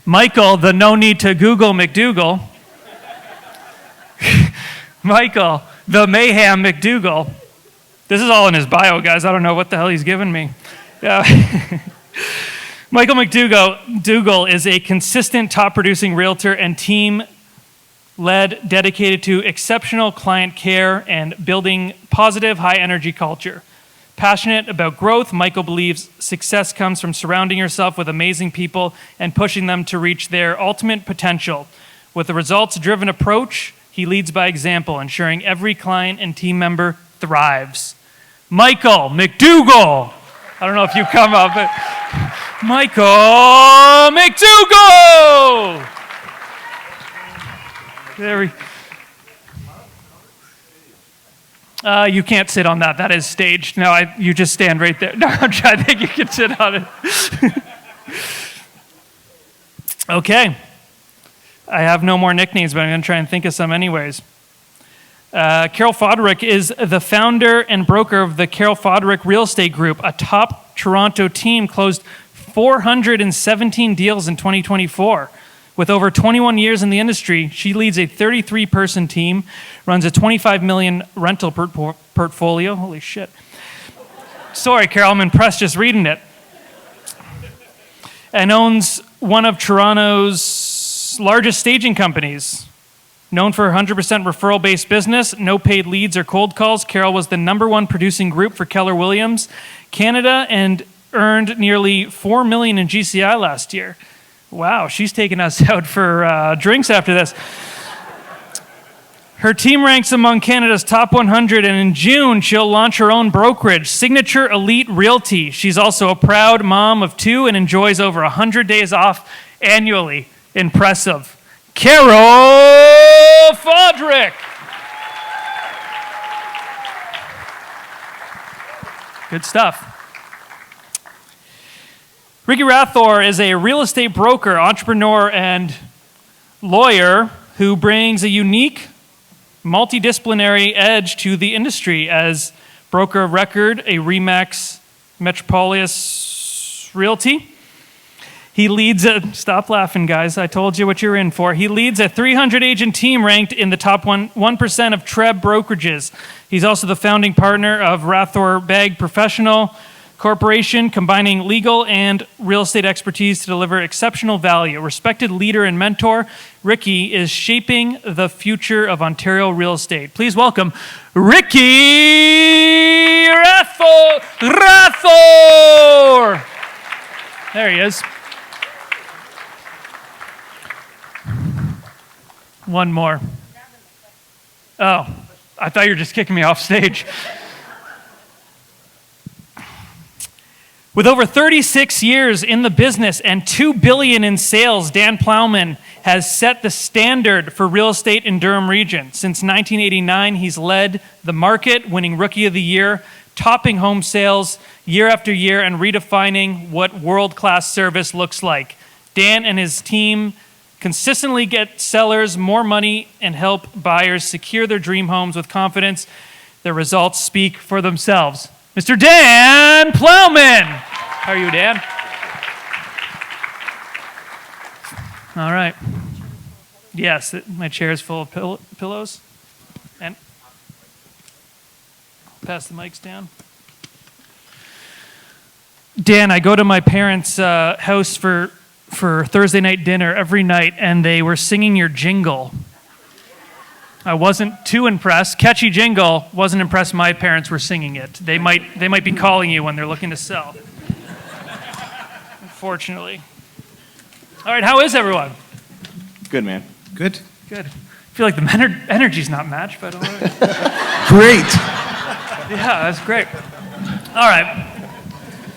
Michael, the no need to Google McDougall. Michael, the mayhem McDougall. This is all in his bio, guys. I don't know what the hell he's giving me. Michael McDougall is a consistent top-producing realtor and team dedicated to exceptional client care and building positive, high-energy culture. Passionate about growth, Michael believes success comes from surrounding yourself with amazing people and pushing them to reach their ultimate potential. With a results-driven approach, he leads by example, ensuring every client and team member thrives. Michael McDougall. I don't know if you come up, but Michael McDougall. You can't sit on that. That is staged. No, you just stand right there. No, I think you can sit on it. Okay. I have no more nicknames, but I'm going to try and think of some anyways. Carol Foderick is the founder and broker of the Carol Foderick Real Estate Group. A top Toronto team closed 417 deals in 2024. With over 21 years in the industry, she leads a 33-person team, runs a $25 million rental portfolio. Holy shit. Sorry, Carol, I'm impressed just reading it. And owns one of Toronto's largest staging companies. Known for 100% referral-based business, no paid leads or cold calls, Carol was the #1 producing group for Keller Williams Canada and earned nearly $4 million in GCI last year. Wow, she's taking us out for drinks after this. Her team ranks among Canada's top 100, and in June, she'll launch her own brokerage, Signature Elite Realty. She's also a proud mom of 2 and enjoys over 100 days off annually. Impressive. Carol Foderick. Good stuff. Ricky Rathore is a real estate broker, entrepreneur, and lawyer who brings a unique, multidisciplinary edge to the industry as broker of record, a RE/MAX Metropolis Realty. He leads stop laughing, guys. I told you what you're in for. He leads a 300-agent team ranked in the top 1% of TREB brokerages. He's also the founding partner of Rathore Bag Professional Corporation, combining legal and real estate expertise to deliver exceptional value. Respected leader and mentor, Ricky is shaping the future of Ontario real estate. Please welcome Ricky Rathore. There he is. One more. Oh, I thought you were just kicking me off stage. With over 36 years in the business and $2 billion in sales, Dan Plowman has set the standard for real estate in Durham region. Since 1989, he's led the market, winning Rookie of the Year, topping home sales year after year, and redefining what world-class service looks like. Dan and his team consistently get sellers more money and help buyers secure their dream homes with confidence. Their results speak for themselves. Mr. Dan Plowman. How are you, Dan? All right. Yes, my chair is full of pillows. And pass the mics down. Dan, I go to my parents' house for Thursday night dinner every night, and they were singing your jingle. I wasn't too impressed. Catchy jingle, wasn't impressed my parents were singing it. They might be calling you when they're looking to sell. Unfortunately. All right, how is everyone? Good, man. Good. Good. I feel like the energy's not matched, but all right. Great. Yeah, that's great. All right.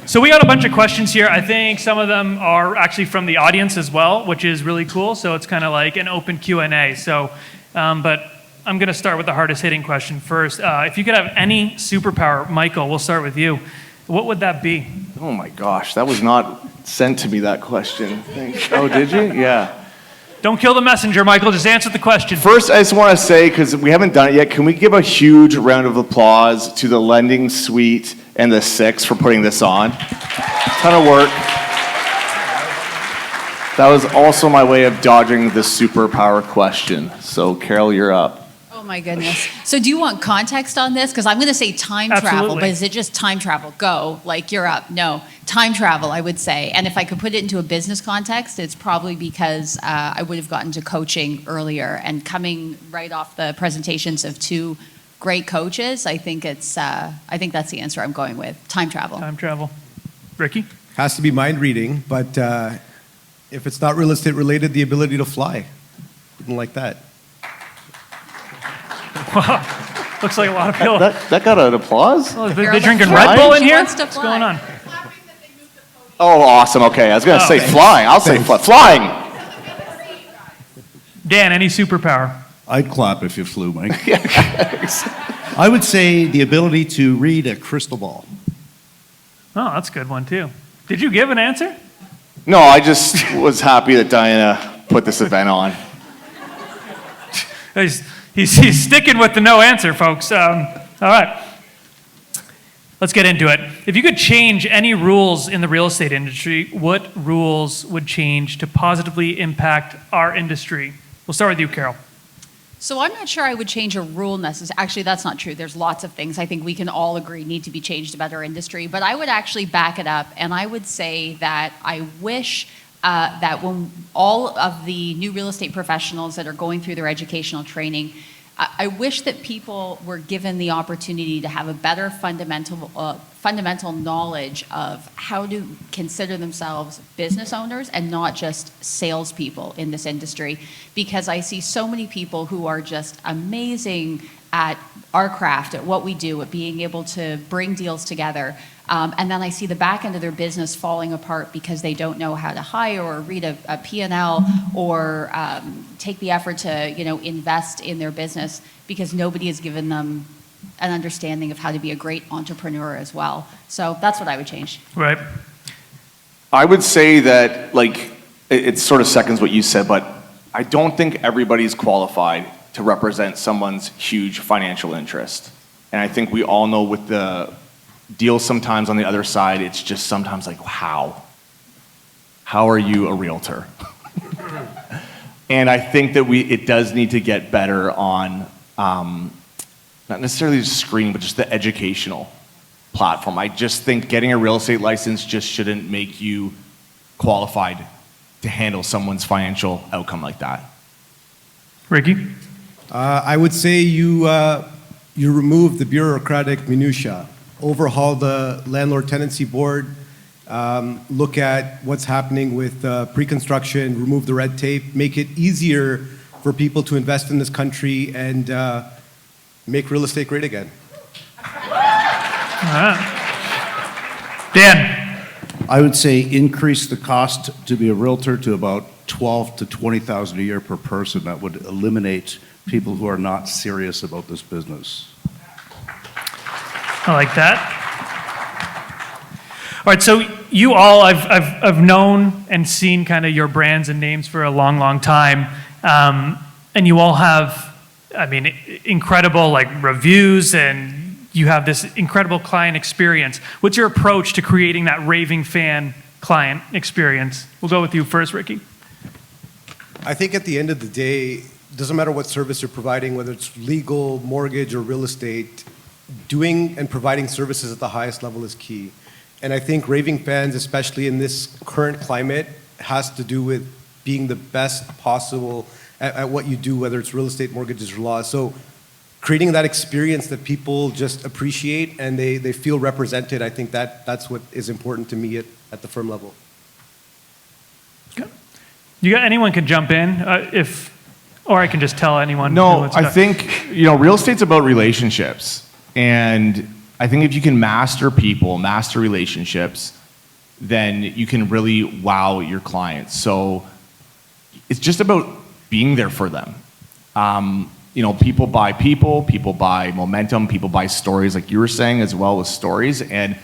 So we got a bunch of questions here. I think some of them are actually from the audience as well, which is really cool. So it's kind of like an open Q&A. So, but I'm going to start with the hardest hitting question first. If you could have any superpower, Michael, we'll start with you. What would that be? Oh my gosh, that was not sent to me, that question. Oh, did you? Yeah. Don't kill the messenger, Michael. Just answer the question. First, I just want to say, because we haven't done it yet, can we give a huge round of applause to the lending suite and the Six for putting this on? Ton of work. That was also my way of dodging the superpower question. So, Carol, you're up. Oh my goodness. So do you want context on this? Because I'm going to say time travel, Absolutely. but is it just time travel? Go, like you're up. No, time travel, I would say. And if I could put it into a business context, it's probably because I would have gotten to coaching earlier, and coming right off the presentations of two great coaches, I think that's the answer I'm going with. Time travel. Time travel. Ricky? Has to be mind reading, but if it's not real estate related, the ability to fly. Didn't like that. Wow. Looks like a lot of people. That got an applause? Oh, they're Carol, drinking fly. Red Bull in She here? wants to What's going on? Oh, awesome. Okay, I was going to say thanks. flying. I'll say flying. Dan, any superpower? I'd clap if you flew, Mike. I would say the ability to read a crystal ball. Oh, that's a good one, too. Did you give an answer? No, I just was happy that Diana put this event on. He's sticking with the no answer, folks. All right. Let's get into it. If you could change any rules in the real estate industry, what rules would change to positively impact our industry? We'll start with you, Carol. So I'm not sure I would change a rule necessarily. Actually, that's not true. There's lots of things I think we can all agree need to be changed about our industry. But I would actually back it up, and I would say that I wish that when all of the new real estate professionals that are going through their educational training, I wish that people were given the opportunity to have a better fundamental knowledge of how to consider themselves business owners and not just salespeople in this industry. Because I see so many people who are just amazing at our craft, at what we do, at being able to bring deals together. And then I see the back end of their business falling apart because they don't know how to hire or read a P&L or take the effort to, invest in their business, because nobody has given them an understanding of how to be a great entrepreneur as well. So that's what I would change. Right. I would say that, it sort of seconds what you said, but I don't think everybody's qualified to represent someone's huge financial interest. And I think we all know with the deals sometimes on the other side, it's just sometimes like, how? How are you a realtor? And I think that it does need to get better on, not necessarily the screen, but just the educational platform. I just think getting a real estate license just shouldn't make you qualified to handle someone's financial outcome like that. Ricky? I would say you remove the bureaucratic minutia, overhaul the landlord tenancy board, look at what's happening with pre-construction, remove the red tape, make it easier for people to invest in this country, and make real estate great again. All right. Dan? I would say increase the cost to be a realtor to about $12,000 to $20,000 a year per person. That would eliminate people who are not serious about this business. I like that. All right, so you all, I've known and seen kind of your brands and names for a long, long time. And you all have, incredible reviews, and you have this incredible client experience. What's your approach to creating that raving fan client experience? We'll go with you first, Ricky. I think at the end of the day, it doesn't matter what service you're providing, whether it's legal, mortgage, or real estate, doing and providing services at the highest level is key. And I think raving fans, especially in this current climate, has to do with being the best possible at what you do, whether it's real estate, mortgages, or law. So creating that experience that people just appreciate and they feel represented, I think that's what is important to me at the firm level. Okay. Anyone can jump in or I can just tell anyone. No, I think, real estate's about relationships. And I think if you can master people, master relationships, then you can really wow your clients. So it's just about being there for them. People buy momentum, people buy stories, like you were saying as well with stories. And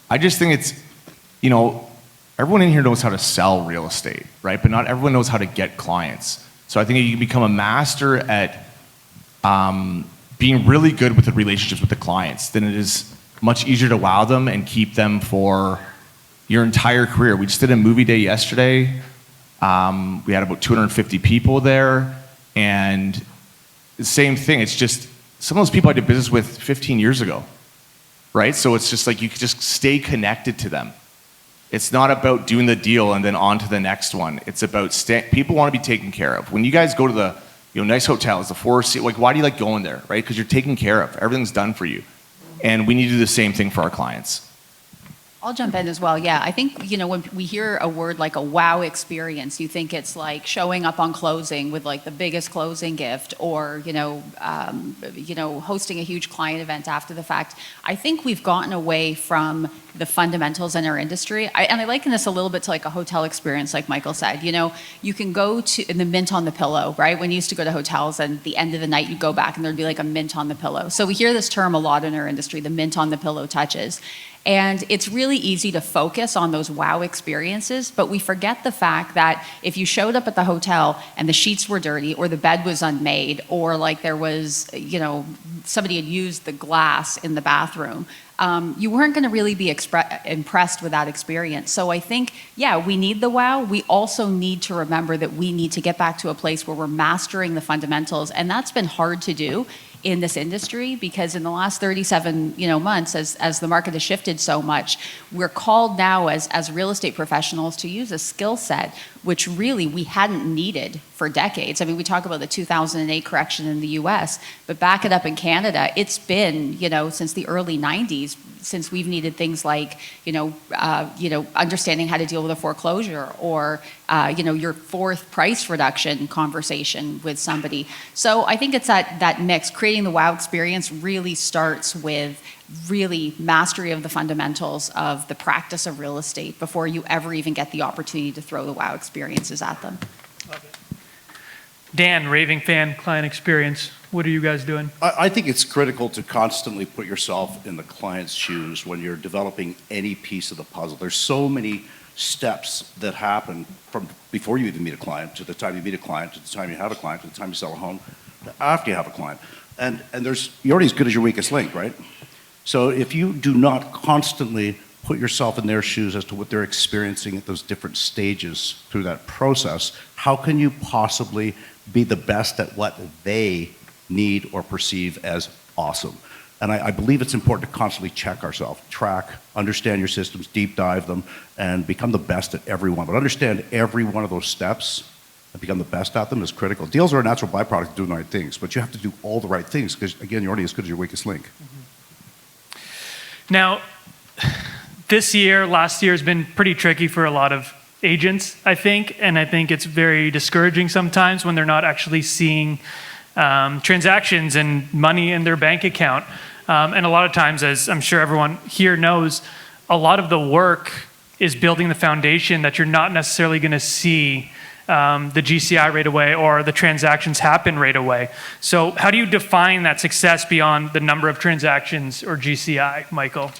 I just think it's, everyone in here knows how to sell real estate, right? But not everyone knows how to get clients. So I think if you can become a master at being really good with the relationships with the clients, then it is much easier to wow them and keep them for your entire career. We just did a movie day yesterday. We had about 250 people there, and the same thing. It's just some of those people I did business with 15 years ago, right? So it's just like you could just stay connected to them. It's not about doing the deal and then on to the next one. It's about people want to be taken care of. When you guys go to the nice hotels, the Four Seasons, like why do you like going there, right? Because you're taken care of. Everything's done for you. And we need to do the same thing for our clients. I'll jump in as well. Yeah, I think, when we hear a word like a wow experience, you think it's like showing up on closing with like the biggest closing gift, or, hosting a huge client event after the fact. I think we've gotten away from the fundamentals in our industry. And I liken this a little bit to like a hotel experience, like Michael said. You can go to the mint on the pillow, right? When you used to go to hotels and the end of the night, you'd go back and there'd be like a mint on the pillow. So we hear this term a lot in our industry, the mint on the pillow touches. And it's really easy to focus on those wow experiences, but we forget the fact that if you showed up at the hotel and the sheets were dirty, or the bed was unmade, or like there was, somebody had used the glass in the bathroom, you weren't going to really be impressed with that experience. So I think, we need the wow. We also need to remember that we need to get back to a place where we're mastering the fundamentals, and that's been hard to do in this industry, because in the last 37 months, as the market has shifted so much, we're called now as real estate professionals to use a skill set which really we hadn't needed for decades. I mean, we talk about the 2008 correction in the US, but back it up in Canada, it's been since the early 90s since we've needed things like understanding how to deal with a foreclosure, or your fourth price reduction conversation with somebody. So I think it's that mix. Creating the wow experience really starts with really mastery of the fundamentals of the practice of real estate before you ever even get the opportunity to throw the wow experiences at them. Dan, raving fan, client experience. What are you guys doing? I think it's critical to constantly put yourself in the client's shoes when you're developing any piece of the puzzle. There's so many steps that happen from before you even meet a client, to the time you meet a client, to the time you have a client, to the time you sell a home, to after you have a client. And you're already as good as your weakest link, right? So if you do not constantly put yourself in their shoes as to what they're experiencing at those different stages through that process, how can you possibly be the best at what they need or perceive as awesome? And I believe it's important to constantly check ourselves, track, understand your systems, deep dive them, and become the best at every one. But understand every one of those steps and become the best at them is critical. Deals are a natural byproduct of doing the right things, but you have to do all the right things because, again, you're only as good as your weakest link. Now, last year has been pretty tricky for a lot of agents, I think, and I think it's very discouraging sometimes when they're not actually seeing transactions and money in their bank account. And a lot of times, as I'm sure everyone here knows, a lot of the work is building the foundation that you're not necessarily going to see the GCI right away or the transactions happen right away. So how do you define that success beyond the number of transactions or GCI, Michael?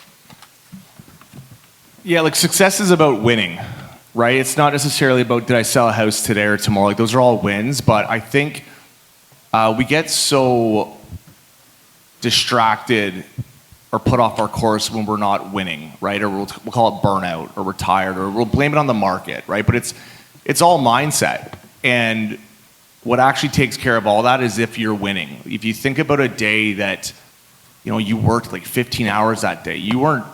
Yeah, like success is about winning, right? It's not necessarily about did I sell a house today or tomorrow. Like those are all wins, but I think we get so distracted or put off our course when we're not winning, right? Or we'll call it burnout, or we're tired, or we'll blame it on the market, right? But it's all mindset. And what actually takes care of all that is if you're winning. If you think about a day that, you worked like 15 hours that day, you weren't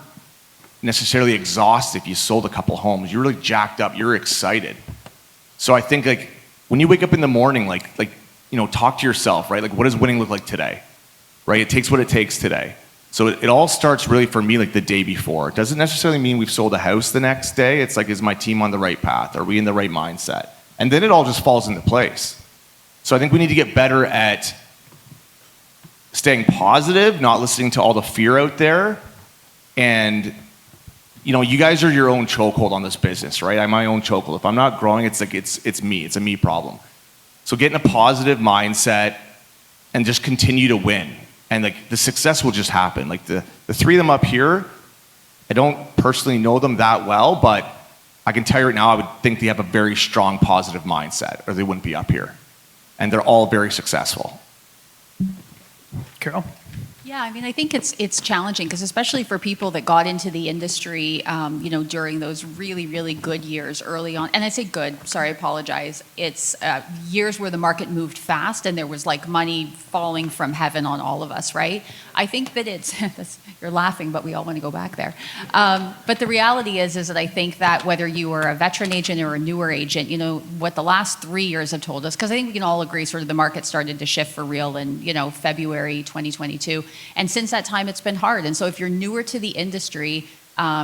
necessarily exhausted if you sold a couple homes. You're really jacked up, you're excited. So I think like when you wake up in the morning, talk to yourself, right? Like what does winning look like today, right? It takes what it takes today. So it all starts really for me like the day before. It doesn't necessarily mean we've sold a house the next day. It's like, is my team on the right path? Are we in the right mindset? And then it all just falls into place. So I think we need to get better at staying positive, not listening to all the fear out there. And you guys are your own chokehold on this business, right? I'm my own chokehold. If I'm not growing, it's like it's me. It's a me problem. So get in a positive mindset and just continue to win. And like the success will just happen. Like the three of them up here, I don't personally know them that well, but I can tell you right now, I would think they have a very strong positive mindset, or they wouldn't be up here. And they're all very successful. Carol? Yeah, I mean, I think it's challenging because especially for people that got into the industry, during those really, really good years early on, and I say good, sorry, I apologize. It's years where the market moved fast and there was like money falling from heaven on all of us, right? I think that you're laughing, but we all want to go back there. But the reality is that I think that whether you are a veteran agent or a newer agent, what the last 3 years have told us, because I think we can all agree sort of the market started to shift for real in, February 2022. And since that time, it's been hard. And so if you're newer to the industry,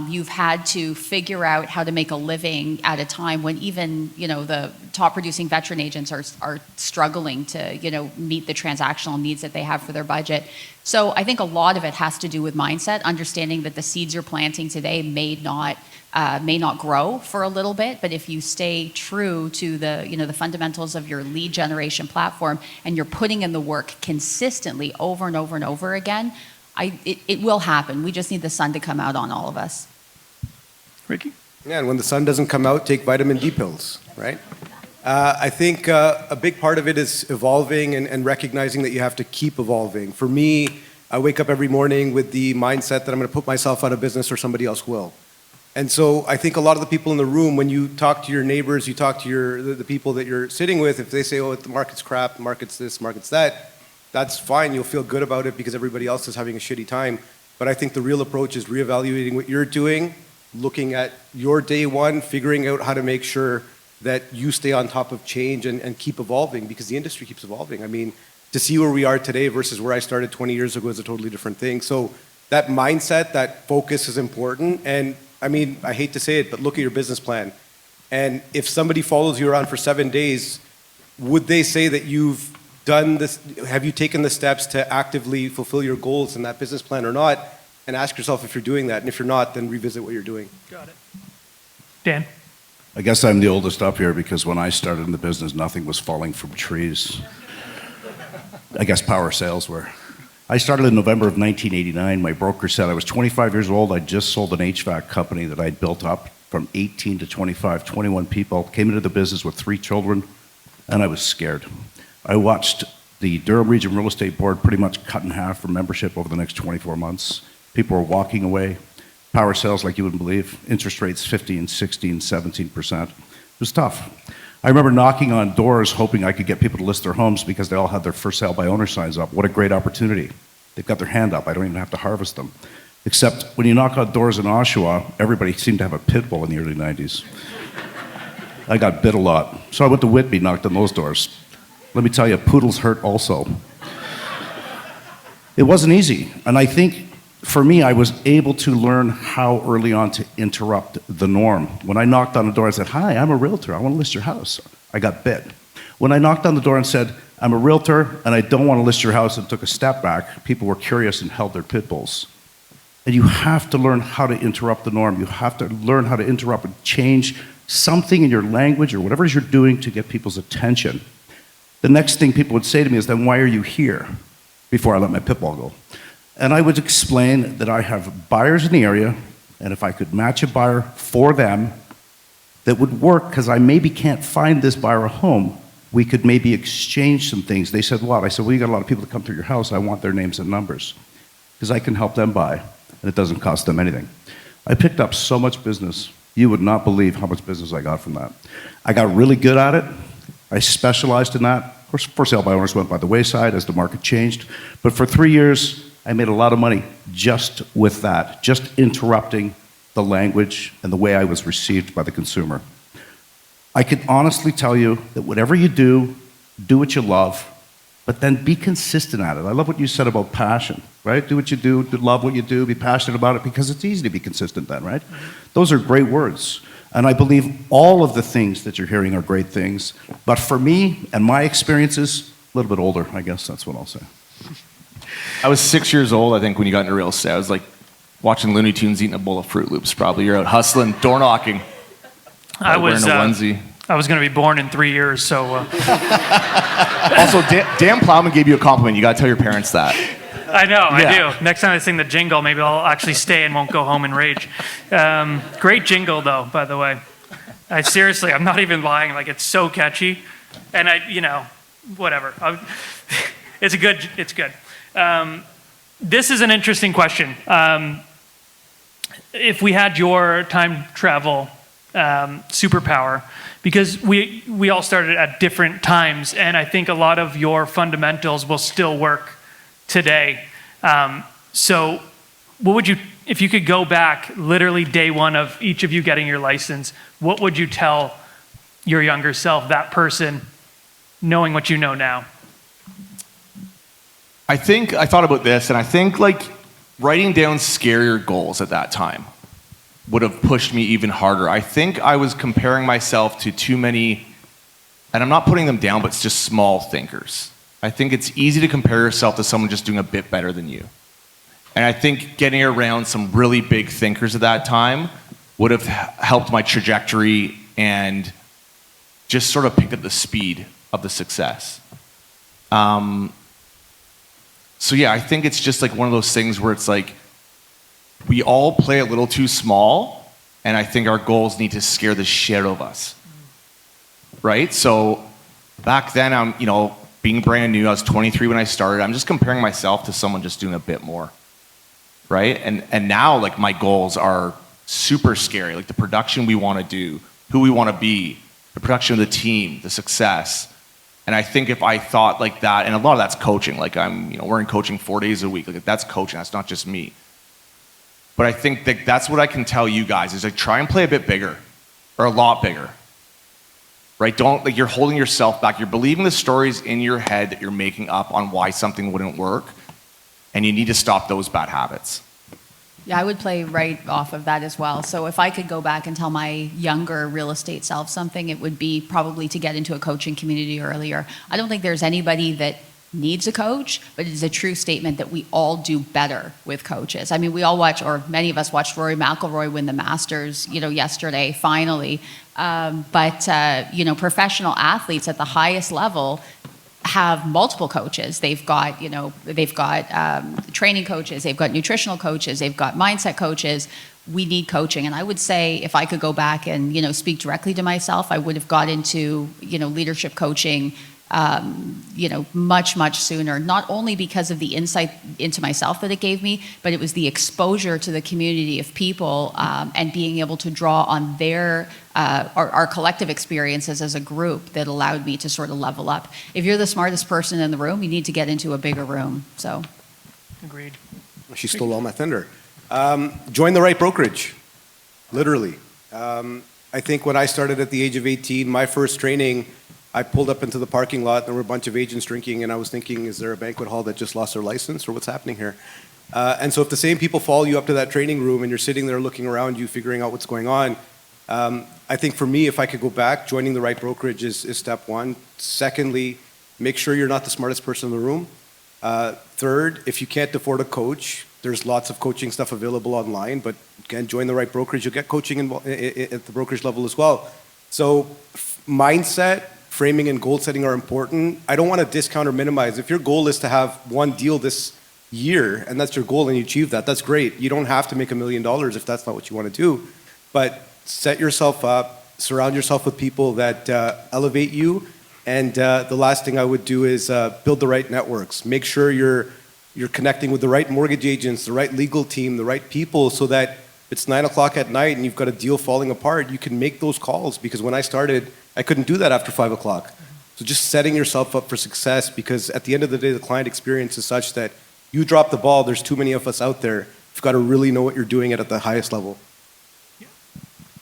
you've had to figure out how to make a living at a time when even, the top producing veteran agents are struggling to, meet the transactional needs that they have for their budget. So I think a lot of it has to do with mindset, understanding that the seeds you're planting today may not grow for a little bit, but if you stay true to the fundamentals of your lead generation platform and you're putting in the work consistently over and over and over again, it will happen. We just need the sun to come out on all of us. Ricky? Yeah, and when the sun doesn't come out, take vitamin D pills, right? I think a big part of it is evolving and recognizing that you have to keep evolving. For me, I wake up every morning with the mindset that I'm going to put myself out of business or somebody else will. And so I think a lot of the people in the room, when you talk to your neighbors, you talk to the people that you're sitting with, if they say, oh, the market's crap, the market's this, market's that, that's fine. You'll feel good about it because everybody else is having a shitty time. But I think the real approach is reevaluating what you're doing, looking at your day one, figuring out how to make sure that you stay on top of change and keep evolving because the industry keeps evolving. I mean, to see where we are today versus where I started 20 years ago is a totally different thing. So that mindset, that focus is important. And I mean, I hate to say it, but look at your business plan. And if somebody follows you around for 7 days, would they say that you've done this? Have you taken the steps to actively fulfill your goals in that business plan or not? And ask yourself if you're doing that. And if you're not, then revisit what you're doing. Got it. Dan? I guess I'm the oldest up here because when I started in the business, nothing was falling from trees. I guess power sales were. I started in November of 1989. My broker said I was 25 years old. I just sold an HVAC company that I'd built up from 18 to 25, 21 people. Came into the business with 3 children, and I was scared. I watched the Durham Region Real Estate Board pretty much cut in half for membership over the next 24 months. People were walking away. Power sales like you wouldn't believe. Interest rates 15, 16, 17%. It was tough. I remember knocking on doors hoping I could get people to list their homes because they all had their for sale by owner signs up. What a great opportunity. They've got their hand up. I don't even have to harvest them. Except when you knock on doors in Oshawa, everybody seemed to have a pit bull in the early 90s. I got bit a lot. So I went to Whitby, knocked on those doors. Let me tell you, poodles hurt also. It wasn't easy. And I think for me, I was able to learn how early on to interrupt the norm. When I knocked on the door and said, hi, I'm a realtor. I want to list your house. I got bit. When I knocked on the door and said, I'm a realtor and I don't want to list your house and took a step back, people were curious and held their pit bulls. And you have to learn how to interrupt the norm. You have to learn how to interrupt and change something in your language or whatever it is you're doing to get people's attention. The next thing people would say to me is, then why are you here? Before I let my pit bull go. And I would explain that I have buyers in the area, and if I could match a buyer for them that would work, because I maybe can't find this buyer a home, we could maybe exchange some things. They said, what? I said, well, you got a lot of people that come through your house. I want their names and numbers, because I can help them buy, and it doesn't cost them anything. I picked up so much business. You would not believe how much business I got from that. I got really good at it. I specialized in that. Of course, for sale by owners went by the wayside as the market changed. But for 3 years, I made a lot of money just with that, just interrupting the language and the way I was received by the consumer. I can honestly tell you that whatever you do what you love, but then be consistent at it. I love what you said about passion, right? Do what you do, love what you do, be passionate about it, because it's easy to be consistent then, right? Those are great words. And I believe all of the things that you're hearing are great things. But for me and my experiences, a little bit older, I guess that's what I'll say. I was 6 years old, I think, when you got into real estate. I was like watching Looney Tunes eating a bowl of Fruit Loops, probably. You're out hustling, door knocking. Wearing a onesie. I was going to be born in 3 years, so... Also, Dan Plowman gave you a compliment. You got to tell your parents that. I know, yeah. I do. Next time I sing the jingle, maybe I'll actually stay and won't go home and rage. Great jingle, though, by the way. Seriously, I'm not even lying. Like, it's so catchy. And whatever. It's good. This is an interesting question. If we had your time travel superpower, because we all started at different times, and I think a lot of your fundamentals will still work today. So what would you, if you could go back literally day one of each of you getting your license, what would you tell your younger self, that person, knowing what you know now? I thought about this, and I think like writing down scarier goals at that time would have pushed me even harder. I think I was comparing myself to too many, and I'm not putting them down, but it's just small thinkers. I think it's easy to compare yourself to someone just doing a bit better than you. And I think getting around some really big thinkers at that time would have helped my trajectory and just sort of picked up the speed of the success. So yeah, I think it's just like one of those things where it's like, we all play a little too small, and I think our goals need to scare the shit out of us, right? So back then, I'm, being brand new, I was 23 when I started, I'm just comparing myself to someone just doing a bit more, right? And now, like, my goals are super scary, like the production we want to do, who we want to be, the production of the team, the success. And I think if I thought like that, and a lot of that's coaching, like we're in coaching 4 days a week, like that's coaching, that's not just me. But I think that's what I can tell you guys is like try and play a bit bigger or a lot bigger, right? Don't, like you're holding yourself back. You're believing the stories in your head that you're making up on why something wouldn't work. And you need to stop those bad habits. Yeah, I would play right off of that as well. So if I could go back and tell my younger real estate self something, it would be probably to get into a coaching community earlier. I don't think there's anybody that needs a coach, but it is a true statement that we all do better with coaches. I mean, we all watch, or many of us watched Rory McIlroy win the Masters, yesterday, finally. Professional athletes at the highest level have multiple coaches. They've got training coaches, they've got nutritional coaches, they've got mindset coaches. We need coaching. And I would say if I could go back and, speak directly to myself, I would have got into, leadership coaching, much, much sooner, not only because of the insight into myself that it gave me, but it was the exposure to the community of people and being able to draw on their, our collective experiences as a group that allowed me to sort of level up. If you're the smartest person in the room, you need to get into a bigger room, so. Agreed. She stole all my thunder. Join the right brokerage, literally. I think when I started at the age of 18, my first training, I pulled up into the parking lot, there were a bunch of agents drinking, and I was thinking, is there a banquet hall that just lost their license, or what's happening here? And so if the same people follow you up to that training room and you're sitting there looking around you, figuring out what's going on, I think for me, if I could go back, joining the right brokerage is step one. Secondly, make sure you're not the smartest person in the room. Third, if you can't afford a coach, there's lots of coaching stuff available online, but again, join the right brokerage, you'll get coaching at the brokerage level as well. So mindset, framing, and goal setting are important. I don't want to discount or minimize. If your goal is to have one deal this year, and that's your goal and you achieve that, that's great. You don't have to make $1 million if that's not what you want to do. But set yourself up, surround yourself with people that elevate you. And the last thing I would do is build the right networks. Make sure you're connecting with the right mortgage agents, the right legal team, the right people, so that if it's 9 o'clock at night and you've got a deal falling apart, you can make those calls. Because when I started, I couldn't do that after 5 o'clock. So just setting yourself up for success, because at the end of the day, the client experience is such that you drop the ball, there's too many of us out there. You've got to really know what you're doing at the highest level.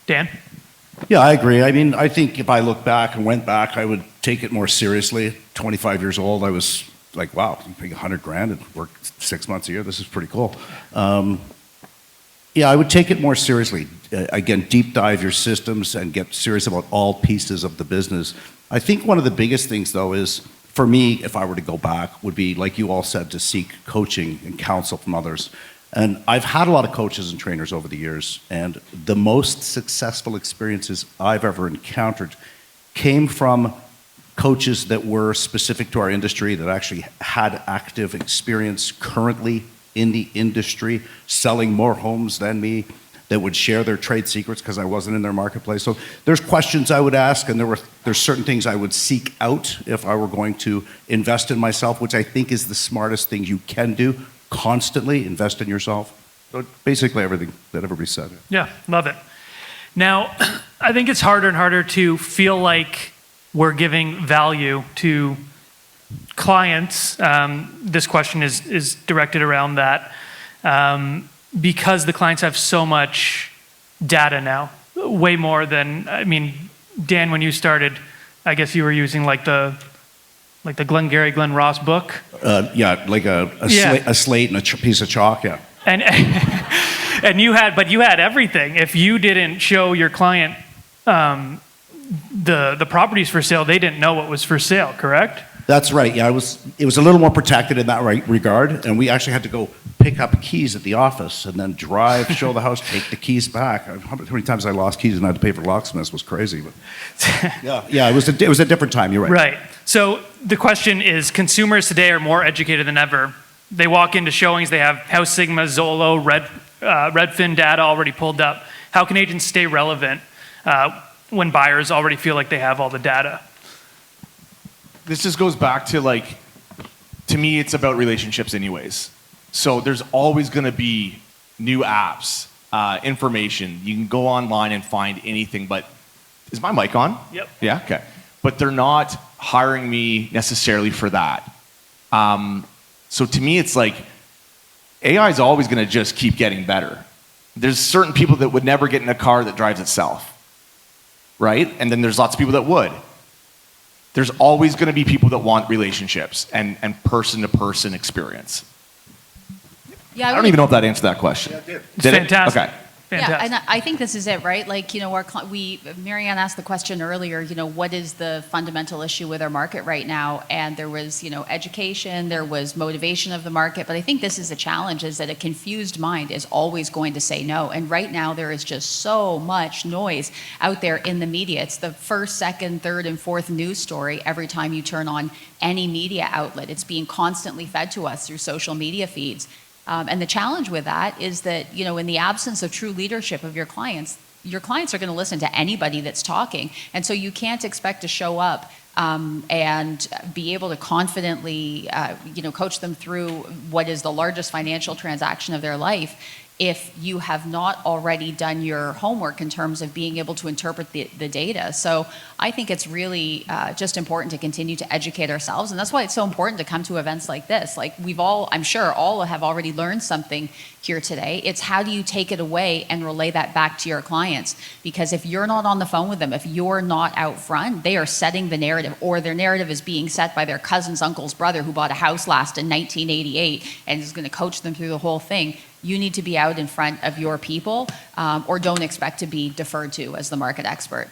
Dan? Yeah, I agree. I mean, I think if I look back and went back, I would take it more seriously. 25 years old, I was like, wow, you pay $100,000 and work 6 months a year. This is pretty cool. Yeah, I would take it more seriously. Again, deep dive your systems and get serious about all pieces of the business. I think one of the biggest things, though, is for me, if I were to go back, would be, like you all said, to seek coaching and counsel from others. And I've had a lot of coaches and trainers over the years, and the most successful experiences I've ever encountered came from coaches that were specific to our industry, that actually had active experience currently in the industry, selling more homes than me, that would share their trade secrets because I wasn't in their marketplace. So there's questions I would ask, and there's certain things I would seek out if I were going to invest in myself, which I think is the smartest thing you can do. constantly invest in yourself. So basically everything that everybody said. Yeah, love it. Now, I think it's harder and harder to feel like we're giving value to clients. This question is directed around that because the clients have so much data now, way more than, I mean, Dan, when you started, I guess you were using like the Glengarry Glen Ross book. Yeah, like a slate and a piece of chalk, yeah. And and you had everything. If you didn't show your client the properties for sale, they didn't know what was for sale, correct? That's right. Yeah, it was a little more protected in that regard, and we actually had to go pick up keys at the office and then drive, show the house, take the keys back. How many times I lost keys and I had to pay for locksmiths was crazy. But yeah, it was a different time. You're right. Right. So the question is, consumers today are more educated than ever. They walk into showings, they have House Sigma, Zolo, Redfin data already pulled up. How can agents stay relevant when buyers already feel like they have all the data? This just goes back to like, to me, it's about relationships anyways. So there's always going to be new apps, information. You can go online and find anything, but is my mic on? Yep. Yeah, okay. But they're not hiring me necessarily for that. So to me, it's like, AI is always going to just keep getting better. There's certain people that would never get in a car that drives itself, right? And then there's lots of people that would. There's always going to be people that want relationships and person-to-person experience. Yeah, I don't even know if that answered that question. Yeah, it did. It's fantastic. Okay. Fantastic. Yeah, and I think this is it, right? Like, you know, Marianne asked the question earlier, you know, what is the fundamental issue with our market right now? And there was, you know, education, there was motivation of the market, but I think this is the challenge, is that a confused mind is always going to say no. And right now there is just so much noise out there in the media. It's the first, second, third, and fourth news story every time you turn on any media outlet. It's being constantly fed to us through social media feeds. And the challenge with that is that, you know, in the absence of true leadership of your clients are going to listen to anybody that's talking. And so you can't expect to show up and be able to confidently, you know, coach them through what is the largest financial transaction of their life if you have not already done your homework in terms of being able to interpret the data. So I think it's really just important to continue to educate ourselves. And that's why it's so important to come to events like this. Like we've all, I'm sure all have already learned something here today. It's how do you take it away and relay that back to your clients? Because if you're not on the phone with them, if you're not out front, they are setting the narrative, or their narrative is being set by their cousin's uncle's brother who bought a house last in 1988 and is going to coach them through the whole thing. You need to be out in front of your people, or don't expect to be deferred to as the market expert.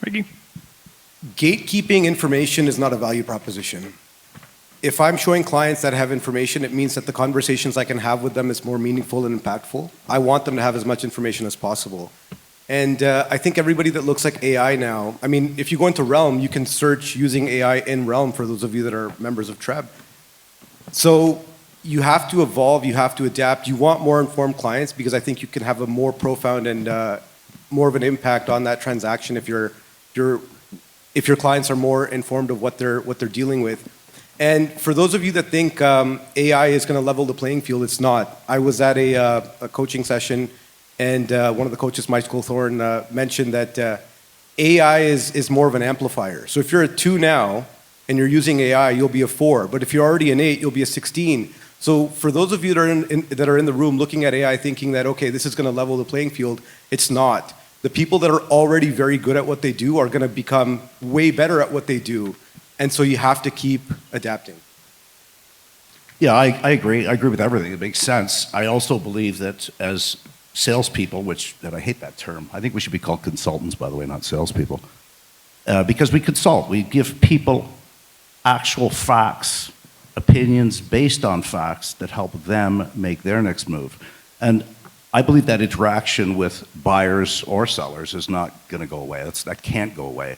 Ricky? Gatekeeping information is not a value proposition. If I'm showing clients that have information, it means that the conversations I can have with them is more meaningful and impactful. I want them to have as much information as possible. And I think everybody that looks like AI now, I mean, if you go into Realm, you can search using AI in Realm for those of you that are members of TREB. So you have to evolve, you have to adapt. You want more informed clients because I think you can have a more profound and more of an impact on that transaction if your clients are more informed of what they're dealing with. And for those of you that think AI is going to level the playing field, it's not. I was at a coaching session, and one of the coaches, Michael Thorne, mentioned that AI is more of an amplifier. So if you're a 2 now and you're using AI, you'll be a 4. But if you're already an 8, you'll be a 16. So for those of you that are in the room looking at AI thinking that, okay, this is going to level the playing field, it's not. The people that are already very good at what they do are going to become way better at what they do. And so you have to keep adapting. Yeah, I agree. I agree with everything. It makes sense. I also believe that as salespeople, that I hate that term. I think we should be called consultants, by the way, not salespeople. Because we consult. We give people actual facts, opinions based on facts that help them make their next move. And I believe that interaction with buyers or sellers is not going to go away. That can't go away.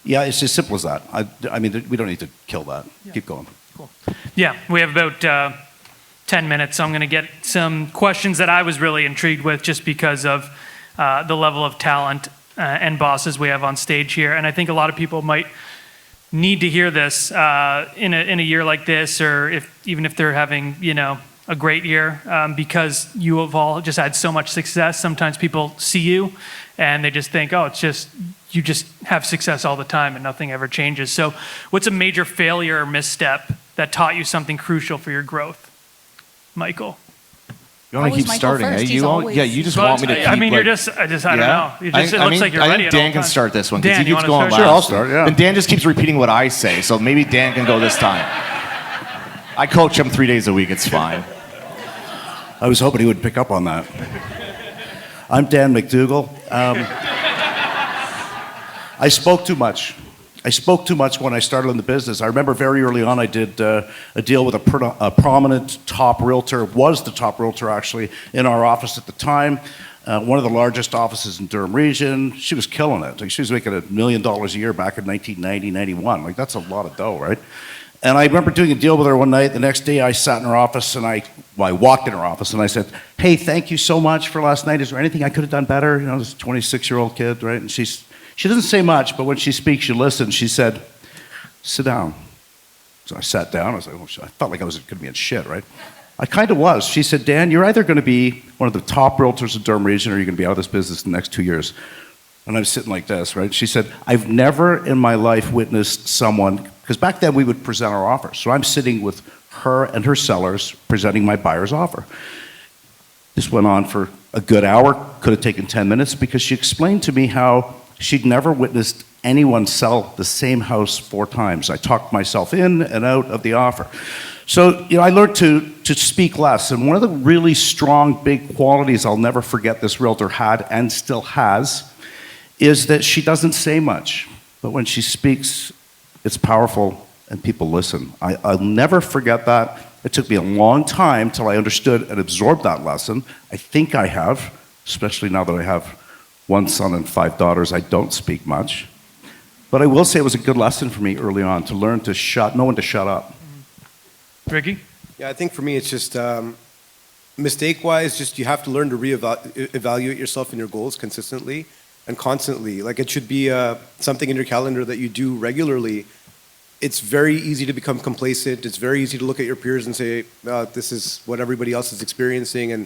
Yeah, it's as simple as that. I mean, we don't need to kill that. Yeah. Keep going. Cool. Yeah, we have about 10 minutes, so I'm going to get some questions that I was really intrigued with just because of the level of talent and bosses we have on stage here. And I think a lot of people might need to hear this in a year like this, or even if they're having, a great year, because you have all just had so much success. Sometimes people see you and they just think, oh, you just have success all the time and nothing ever changes. So what's a major failure or misstep that taught you something crucial for your growth? Michael? You want to keep Michael starting, first. eh? He's always- You just want me to keep, I mean, like, I don't know. It looks like you're I ready think at all Dan can times. start this one, because Dan, he you keeps wanna going start? last. Sure, I'll start, yeah. And Dan just keeps repeating what I say, so maybe Dan can go this time. I coach him 3 days a week, it's fine. I was hoping he would pick up on that. I'm Dan McDougall. I spoke too much. I spoke too much when I started in the business. I remember very early on I did a deal with a prominent top realtor, was the top realtor actually, in our office at the time. One of the largest offices in Durham region. She was killing it. Like, she was making $1 million a year back in 1990, 91. Like, that's a lot of dough, right? And I remember doing a deal with her one night. The next day I sat in her office and I walked in her office and I said, hey, thank you so much for last night. Is there anything I could have done better? You know, this 26-year-old kid, right? And she doesn't say much, but when she speaks, you listen. She said, sit down. So I sat down. I was like, oh, I felt like I was going to be in shit, right? I kind of was. She said, Dan, you're either going to be one of the top realtors in Durham region or you're going to be out of this business in the next 2 years. And I'm sitting like this, right? She said, I've never in my life witnessed someone, because back then we would present our offers. So I'm sitting with her and her sellers presenting my buyer's offer. This went on for a good hour, could have taken 10 minutes, because she explained to me how she'd never witnessed anyone sell the same house 4 times. I talked myself in and out of the offer. So, I learned to speak less. And one of the really strong, big qualities I'll never forget this realtor had and still has is that she doesn't say much. But when she speaks, it's powerful and people listen. I'll never forget that. It took me a long time till I understood and absorbed that lesson. I think I have, especially now that I have 1 son and 5 daughters. I don't speak much. But I will say it was a good lesson for me early on to learn to know when to shut up. Ricky? Yeah, I think for me it's just mistake-wise, just you have to learn to evaluate yourself and your goals consistently and constantly. Like, it should be something in your calendar that you do regularly. It's very easy to become complacent. It's very easy to look at your peers and say, this is what everybody else is experiencing, and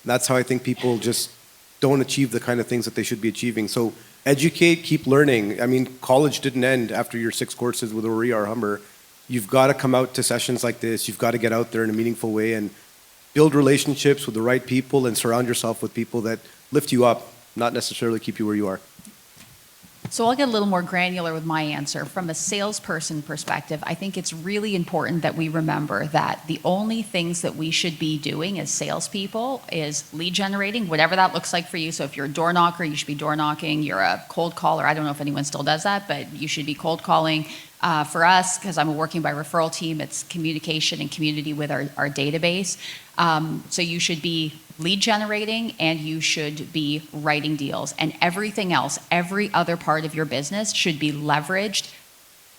that's how I think people just don't achieve the kind of things that they should be achieving. So educate, keep learning. I mean, college didn't end after your 6 courses with OREA or Humber. You've got to come out to sessions like this. You've got to get out there in a meaningful way and build relationships with the right people and surround yourself with people that lift you up, not necessarily keep you where you are. So I'll get a little more granular with my answer. From a salesperson perspective, I think it's really important that we remember that the only things that we should be doing as salespeople is lead generating, whatever that looks like for you. So if you're a door knocker, you should be door knocking. You're a cold caller. I don't know if anyone still does that, but you should be cold calling. For us, because I'm a working by referral team, it's communication and community with our database. So you should be lead generating and you should be writing deals. And everything else, every other part of your business should be leveraged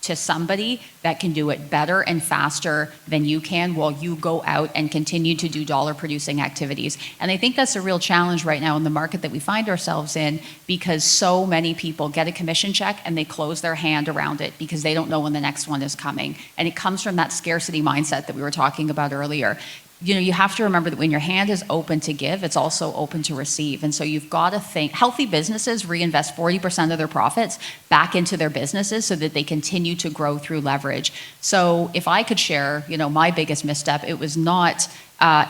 to somebody that can do it better and faster than you can while you go out and continue to do dollar producing activities. And I think that's a real challenge right now in the market that we find ourselves in, because so many people get a commission check and they close their hand around it because they don't know when the next one is coming. And it comes from that scarcity mindset that we were talking about earlier. You have to remember that when your hand is open to give, it's also open to receive. And so you've got to think, healthy businesses reinvest 40% of their profits back into their businesses so that they continue to grow through leverage. So if I could share, my biggest misstep, it was not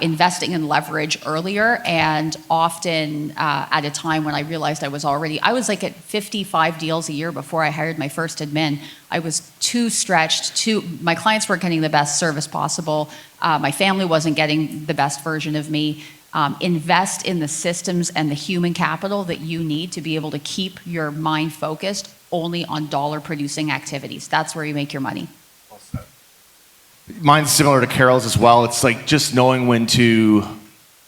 investing in leverage earlier, and often at a time when I realized I was like at 55 deals a year before I hired my first admin. I was too stretched, my clients weren't getting the best service possible. My family wasn't getting the best version of me. Invest in the systems and the human capital that you need to be able to keep your mind focused only on dollar producing activities. That's where you make your money. Mine's similar to Carol's as well. It's like just knowing when to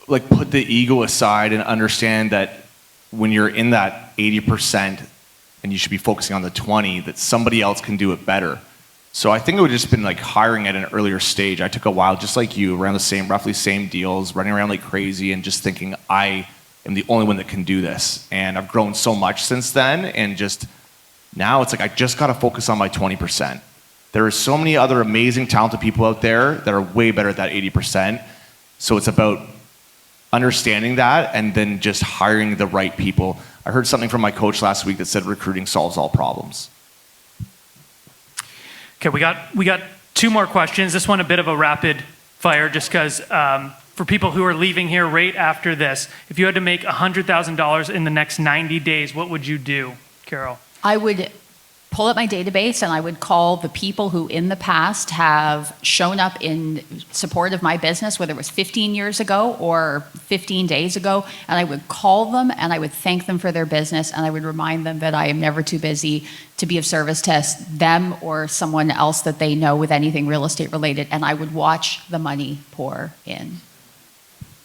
put the ego aside and understand that when you're in that 80% and you should be focusing on the 20, that somebody else can do it better. So I think it would have just been hiring at an earlier stage. I took a while, just like you, around roughly same deals, running around like crazy and just thinking I am the only one that can do this. And I've grown so much since then, and just now it's I just got to focus on my 20%. There are so many other amazing, talented people out there that are way better at that 80%. So it's about understanding that and then just hiring the right people. I heard something from my coach last week that said recruiting solves all problems. Okay, we got 2 more questions. This one a bit of a rapid fire, just because for people who are leaving here right after this, if you had to make $100,000 in the next 90 days, what would you do, Carol? I would pull up my database and I would call the people who in the past have shown up in support of my business, whether it was 15 years ago or 15 days ago, and I would call them and I would thank them for their business, and I would remind them that I am never too busy to be of service to them or someone else that they know with anything real estate related, and I would watch the money pour in.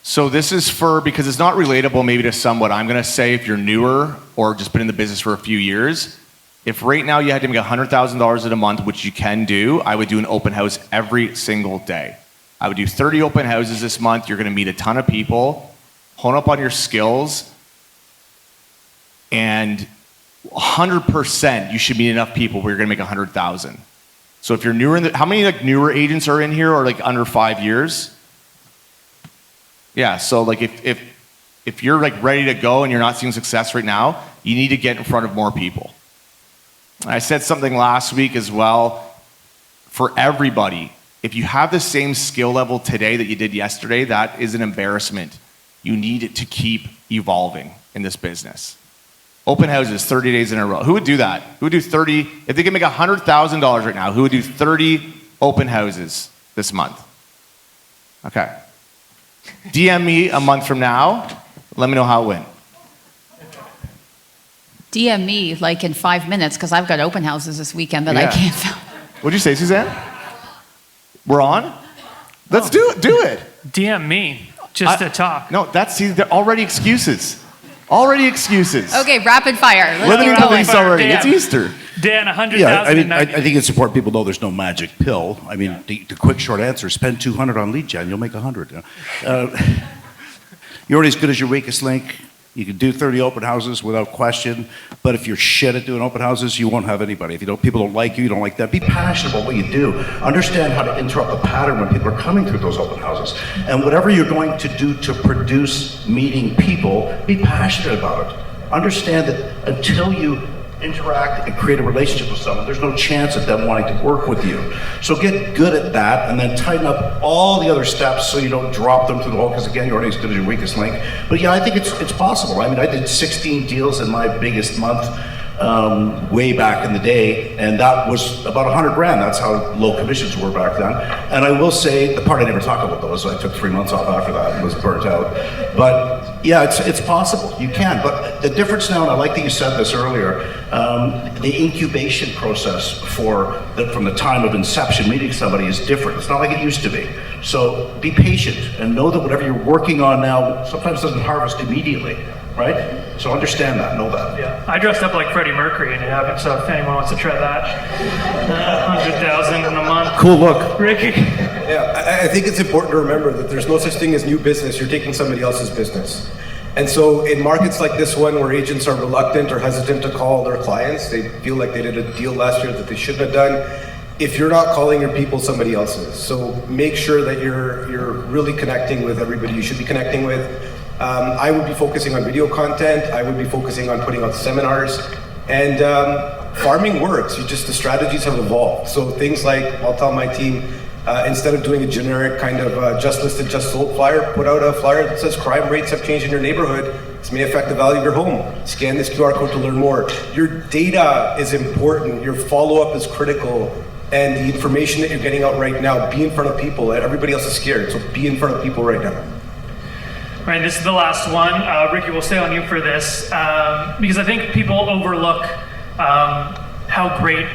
So this is because it's not relatable maybe to some what I'm going to say if you're newer or just been in the business for a few years. If right now you had to make $100,000 in a month, which you can do, I would do an open house every single day. I would do 30 open houses this month. You're going to meet a ton of people, hone up on your skills, and 100% you should meet enough people where you're going to make 100,000. So if you're newer how many like newer agents are in here or like under 5 years? Yeah, so like if you're like ready to go and you're not seeing success right now, you need to get in front of more people. I said something last week as well. For everybody, if you have the same skill level today that you did yesterday, that is an embarrassment. You need it to keep evolving in this business. Open houses, 30 days in a row. Who would do that? Who would do 30? If they could make $100,000 right now, who would do 30 open houses this month? Okay. DM me a month from now. Let me know how it went. DM me like in 5 minutes, because I've got open houses this weekend that I can't film. What'd you say, Suzanne? We're on? Let's do it. DM me just to talk. No, they're already excuses. Already excuses. Okay, rapid fire. Let's Living keep in the going. lease already. Dan. It's Easter. Dan, 100,000 Yeah, I mean, in I 90 think it's important people know there's no magic pill. I mean, the quick short answer, spend 200 on lead gen, you'll make 100. You're already as good as your weakest link. You can do 30 open houses without question, but if you're shit at doing open houses, you won't have anybody. If people don't like you don't like that. Be passionate about what you do. Understand how to interrupt the pattern when people are coming through those open houses. And whatever you're going to do to produce meeting people, be passionate about it. Understand that until you interact and create a relationship with someone, there's no chance of them wanting to work with you. So get good at that and then tighten up all the other steps so you don't drop them through the hole, because again, you're already as good as your weakest link. But yeah, I think it's possible. I mean, I did 16 deals in my biggest month way back in the day, and that was about 100 grand. That's how low commissions were back then. And I will say, the part I never talk about though is I took 3 months off after that and was burnt out. But yeah, it's possible. You can. But the difference now, and I like that you said this earlier, the incubation process from the time of inception, meeting somebody, is different. It's not like it used to be. So be patient and know that whatever you're working on now sometimes doesn't harvest immediately, right? So understand that, know that. Yeah, I dressed up like Freddie Mercury and haven't, so if anyone wants to try that, 100,000 in a month. Cool look. Ricky? Yeah, I think it's important to remember that there's no such thing as new business. You're taking somebody else's business. And so in markets like this one, where agents are reluctant or hesitant to call their clients, they feel like they did a deal last year that they shouldn't have done. If you're not calling your people, somebody else is. So make sure that you're really connecting with everybody you should be connecting with. I would be focusing on video content. I would be focusing on putting out seminars. And farming works. The strategies have evolved. So things like, I'll tell my team, instead of doing a generic kind of just listed, just sold flyer, put out a flyer that says crime rates have changed in your neighborhood. This may affect the value of your home. Scan this QR code to learn more. Your data is important. Your follow-up is critical. And the information that you're getting out right now, be in front of people. Everybody else is scared, so be in front of people right now. Right, this is the last one. Ricky, we'll stay on you for this, because I think people overlook how great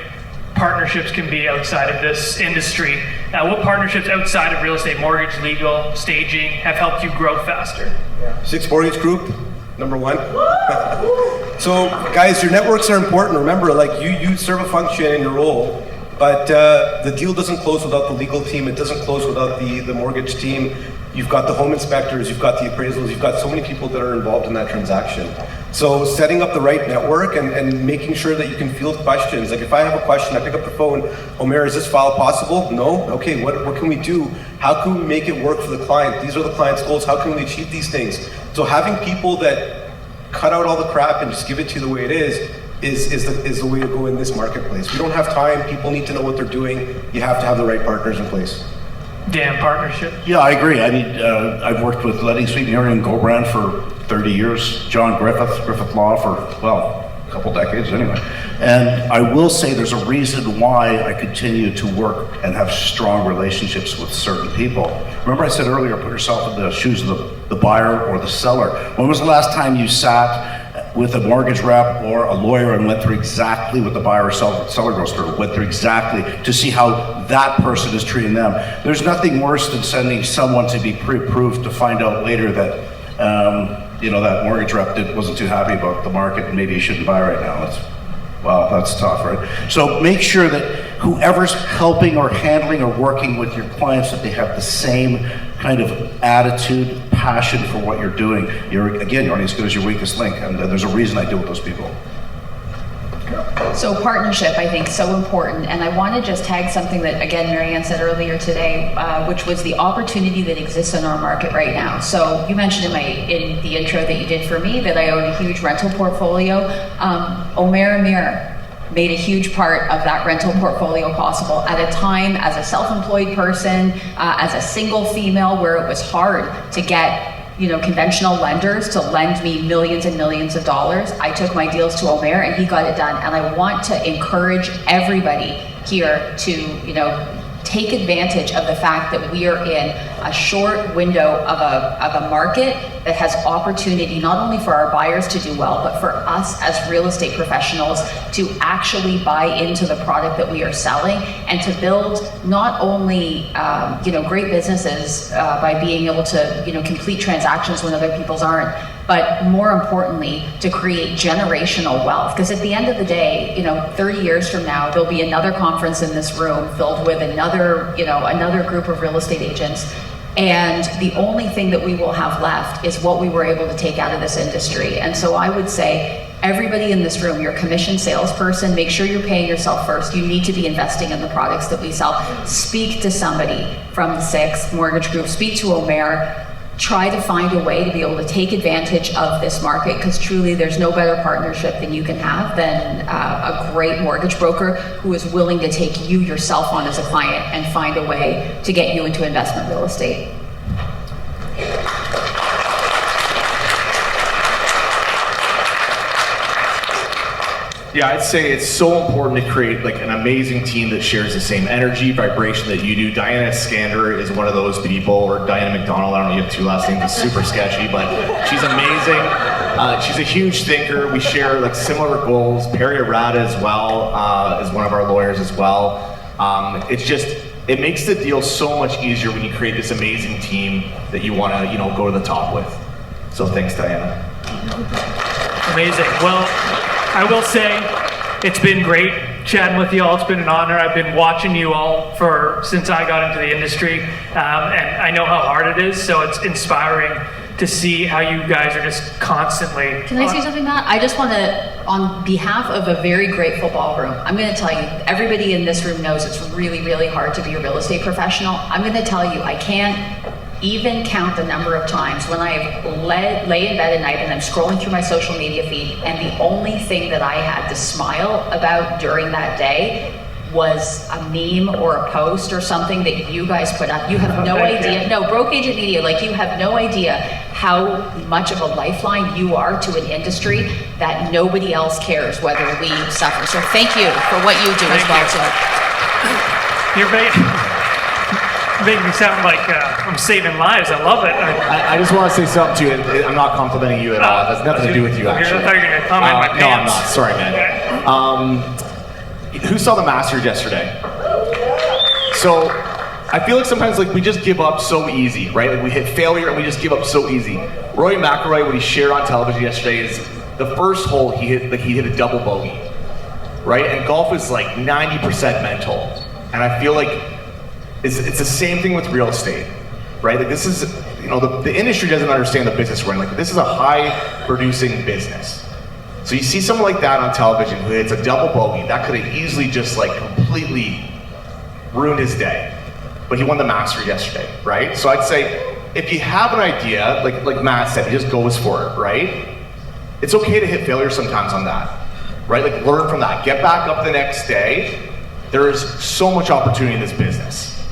partnerships can be outside of this industry. What partnerships outside of real estate, mortgage, legal, staging, have helped you grow faster? Six Mortgage Group, number one. So guys, your networks are important. Remember, like you serve a function in your role, but the deal doesn't close without the legal team. It doesn't close without the mortgage team. you've got the home inspectors, you've got the appraisals, you've got so many people that are involved in that transaction. So setting up the right network and making sure that you can field questions. Like if I have a question, I pick up the phone, Omer, is this file possible? No? Okay, what can we do? How can we make it work for the client? These are the client's goals, how can we achieve these things? So having people that cut out all the crap and just give it to you the way it is the way to go in this marketplace. We don't have time, people need to know what they're doing, you have to have the right partners in place. Dan, partnership. Yeah, I agree. I mean, I've worked with Letty Sweet Mary and Gobrand for 30 years, John Griffith Law for, well, a couple decades anyway. And I will say there's a reason why I continue to work and have strong relationships with certain people. Remember I said earlier, put yourself in the shoes of the buyer or the seller. When was the last time you sat with a mortgage rep or a lawyer and went through exactly what the buyer or seller goes through, went through exactly to see how that person is treating them? There's nothing worse than sending someone to be pre-approved to find out later that that mortgage rep wasn't too happy about the market and maybe you shouldn't buy right now. That's tough, right? So make sure that whoever's helping or handling or working with your clients, that they have the same kind of attitude, passion for what you're doing. You're only as good as your weakest link, and there's a reason I deal with those people. So partnership, I think, so important. And I want to just tag something that, again, Marianne said earlier today, which was the opportunity that exists in our market right now. So you mentioned in the intro that you did for me that I own a huge rental portfolio. Omer Amir made a huge part of that rental portfolio possible at a time as a self-employed person, as a single female, where it was hard to get conventional lenders to lend me millions and millions of dollars. I took my deals to Omer and he got it done. And I want to encourage everybody here to, take advantage of the fact that we are in a short window of a market that has opportunity not only for our buyers to do well, but for us as real estate professionals to actually buy into the product that we are selling and to build not only great businesses by being able to complete transactions when other people's aren't, but more importantly, to create generational wealth. Because at the end of the day, 30 years from now, there'll be another conference in this room filled with another group of real estate agents. And the only thing that we will have left is what we were able to take out of this industry. And so I would say, everybody in this room, you're a commission salesperson, make sure you're paying yourself first. You need to be investing in the products that we sell. Speak to somebody from the Sixth Mortgage Group, speak to Omer. Try to find a way to be able to take advantage of this market, because truly there's no better partnership than you can have than a great mortgage broker who is willing to take you yourself on as a client and find a way to get you into investment real estate. Yeah, I'd say it's so important to create an amazing team that shares the same energy, vibration that you do. Diana Skander is one of those people, or Diana McDougall, I don't know, you have two last names, it's super sketchy, but she's amazing. She's a huge thinker. We share similar goals. Perry Arata as well is one of our lawyers as well. It makes the deal so much easier when you create this amazing team that you want to go to the top with. So thanks, Diana. Amazing. Well, I will say it's been great chatting with you all. It's been an honor. I've been watching you all since I got into the industry, and I know how hard it is, so it's inspiring to see how you guys are just constantly... Can I say something, Matt? I just want to, on behalf of a very grateful ballroom, I'm going to tell you, everybody in this room knows it's really, really hard to be a real estate professional. I'm going to tell you, I can't even count the number of times when I've lay in bed at night and I'm scrolling through my social media feed, and the only thing that I had to smile about during that day was a meme or a post or something that you guys put up. You have no idea. No, Broke Agent Media, you have no idea how much of a lifeline you are to an industry that nobody else cares whether we suffer. So thank you for what you do as well, too. You're making me sound like I'm saving lives. I love it. I just want to say something to you. I'm not complimenting you at all. It has nothing to do with you, actually. I thought you were going to comment my pants. No, I'm not. Sorry, man. Who saw the Masters yesterday? So I feel like sometimes we just give up so easy, right? We hit failure and we just give up so easy. Rory McIlroy, what he shared on television yesterday, is the first hole he hit a double bogey, right? And golf is 90% mental. And I feel like it's the same thing with real estate. right? Like this is, the industry doesn't understand the business we're in. Like this is a high producing business. So you see someone like that on television who hits a double bogey, that could have easily just like completely ruined his day. But he won the Masters yesterday, right? So I'd say, if you have an idea, like Matt said, he just goes for it, right? It's okay to hit failure sometimes on that, right? Like learn from that, get back up the next day. There is so much opportunity in this business,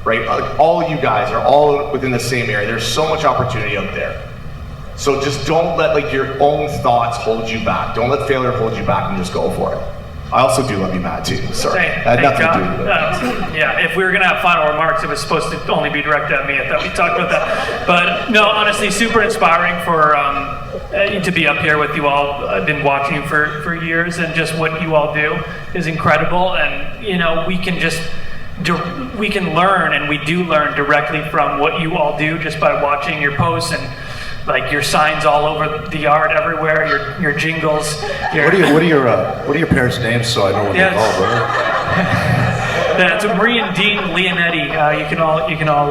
right? Like all you guys are all within the same area. There's so much opportunity out there. So just don't let like your own thoughts hold you back. Don't let failure hold you back, and just go for it. I also do love you, Matt, too. Sorry. Thank Nothing God. to do with it. Yeah, if we were going to have final remarks, it was supposed to only be directed at me. I thought we talked about that. But no, honestly, super inspiring for to be up here with you all. I've been watching you for years, and just what you all do is incredible. And, we can learn, and we do learn directly from what you all do just by watching your posts and like your signs all over the yard everywhere, your jingles. What are your parents' names so I know what they're called, brother? Yeah, it's Marie and Dean Leonetti. You can all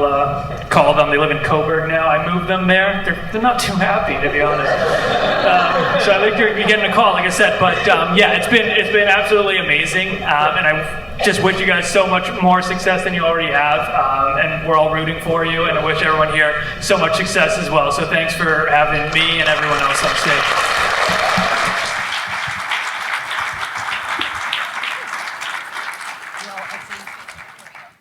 call them. They live in Coburg now. I moved them there. They're not too happy, to be honest. So I think you're getting a call, like I said. But yeah, it's been absolutely amazing, and I just wish you guys so much more success than you already have. And we're all rooting for you, and I wish everyone here so much success as well. So thanks for having me and everyone else on stage.